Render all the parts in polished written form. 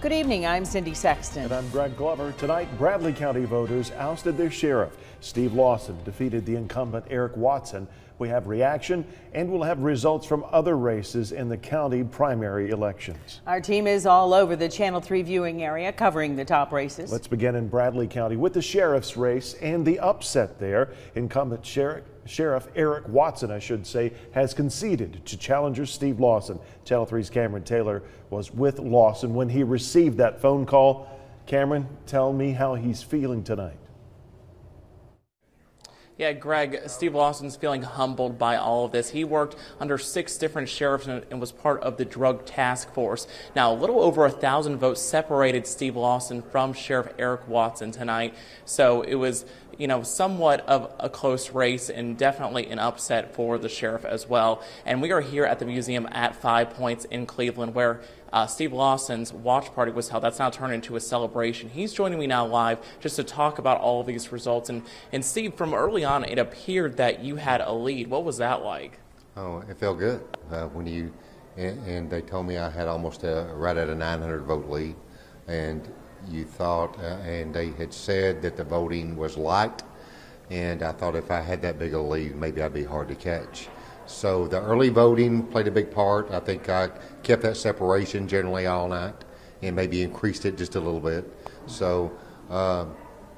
Good evening, I'm Cindy Sexton. And I'm Greg Glover. Tonight, Bradley County voters ousted their sheriff. Steve Lawson defeated the incumbent Eric Watson. We have reaction and we'll have results from other races in the county primary elections. Our team is all over the Channel 3 viewing area covering the top races. Let's begin in Bradley County with the sheriff's race and the upset there. Incumbent Sheriff Eric Watson, has conceded to challenger Steve Lawson. Channel 3's Cameron Taylor was with Lawson when he received that phone call. Cameron, tell me how he's feeling tonight. Yeah, Greg, Steve Lawson's feeling humbled by all of this. He worked under 6 different sheriffs and was part of the drug task force. Now, a little over 1,000 votes separated Steve Lawson from Sheriff Eric Watson tonight. So it was, somewhat of a close race and definitely an upset for the sheriff as well. And we are here at the museum at 5 Points in Cleveland, where Steve Lawson's watch party was held. That's now turned into a celebration. He's joining me now live just to talk about all of these results. And Steve, from early on, it appeared that you had a lead. What was that like? Oh, it felt good and they told me I had almost right at a 900 vote lead, and you thought, and they had said that the voting was light, and I thought if I had that big a lead, maybe I'd be hard to catch. So the early voting played a big part. I think I kept that separation generally all night and maybe increased it just a little bit. So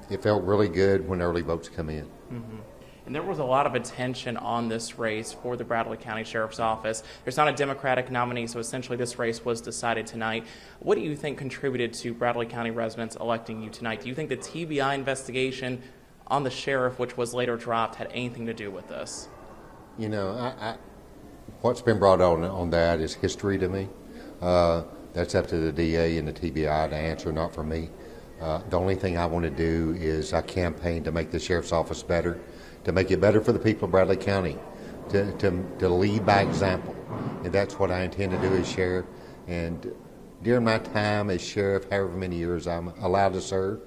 it felt really good when early votes come in. Mm-hmm. And there was a lot of attention on this race for the Bradley County Sheriff's Office. There's not a Democratic nominee, so essentially this race was decided tonight. What do you think contributed to Bradley County residents electing you tonight? Do you think the TBI investigation on the sheriff, which was later dropped, had anything to do with this? What's been brought on that is history to me. That's up to the DA and the TBI to answer, not for me. The only thing I want to do is I campaign to make the sheriff's office better, to make it better for the people of Bradley County, to lead by example. And that's what I intend to do as sheriff. And during my time as sheriff, however many years I'm allowed to serve,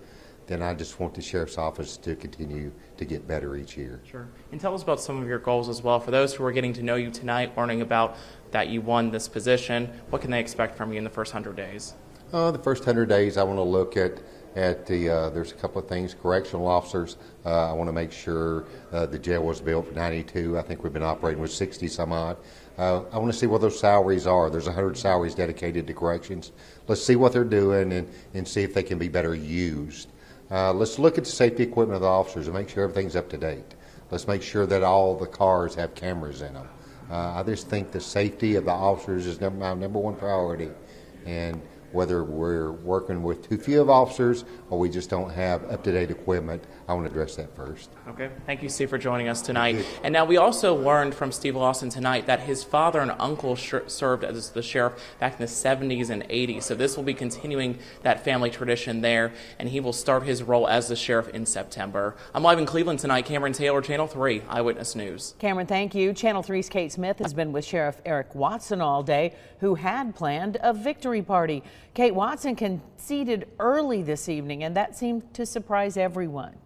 then I just want the sheriff's office to continue to get better each year. Sure. And tell us about some of your goals as well. For those who are getting to know you tonight, learning about that you won this position, what can they expect from you in the first 100 days? The first 100 days, I want to look at there's a couple of things. Correctional officers, I want to make sure the jail was built for 92. I think we've been operating with 60 some odd. I want to see what those salaries are. There's 100 salaries dedicated to corrections. Let's see what they're doing and see if they can be better used. Let's look at the safety equipment of the officers and make sure everything's up to date. Let's make sure that all the cars have cameras in them. I just think the safety of the officers is my number one priority. And whether we're working with too few of officers or we just don't have up-to-date equipment, I want to address that first. Okay. Thank you, Steve, for joining us tonight. And now we also learned from Steve Lawson tonight that his father and uncle served as the sheriff back in the 70s and 80s. So this will be continuing that family tradition there, and he will start his role as the sheriff in September. I'm live in Cleveland tonight. Cameron Taylor, Channel 3 Eyewitness News. Cameron, thank you. Channel 3's Kate Smith has been with Sheriff Eric Watson all day, who had planned a victory party. Kate, Watson conceded early this evening, and that seemed to surprise everyone.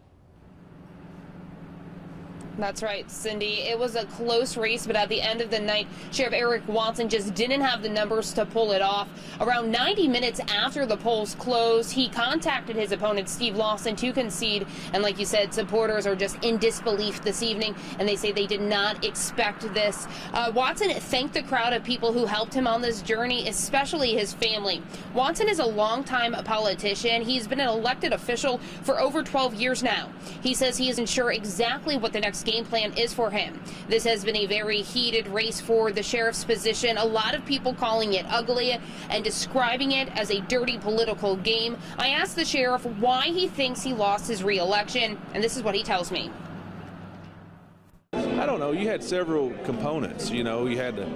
That's right, Cindy. It was a close race, but at the end of the night, Sheriff Eric Watson just didn't have the numbers to pull it off. Around 90 minutes after the polls closed, he contacted his opponent, Steve Lawson, to concede. And like you said, supporters are just in disbelief this evening, and they say they did not expect this. Watson thanked the crowd of people who helped him on this journey, especially his family. Watson is a longtime politician. He's been an elected official for over 12 years now. He says he isn't sure exactly what the next game plan is for him. This has been a very heated race for the sheriff's position. A lot of people calling it ugly and describing it as a dirty political game. I asked the sheriff why he thinks he lost his re-election, and this is what he tells me. I don't know. You had several components. You had to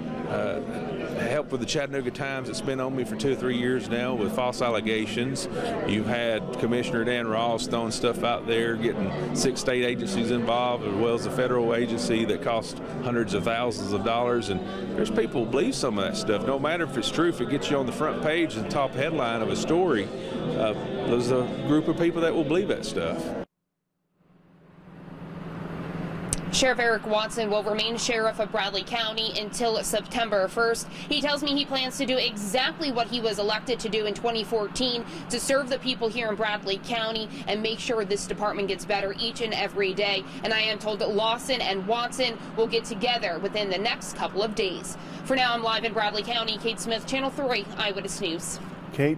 help with the Chattanooga Times. It's been on me for 2 or 3 years now with false allegations. You've had Commissioner Dan Ross throwing stuff out there, getting 6 state agencies involved, as well as a federal agency that cost hundreds of thousands of dollars. And there's people who believe some of that stuff. No matter if it's true, if it gets you on the front page and top headline of a story, there's a group of people that will believe that stuff. Sheriff Eric Watson will remain sheriff of Bradley County until September 1st. He tells me he plans to do exactly what he was elected to do in 2014, to serve the people here in Bradley County and make sure this department gets better each and every day. And I am told that Lawson and Watson will get together within the next couple of days. For now, I'm live in Bradley County. Kate Smith, Channel 3 Eyewitness News. Kate.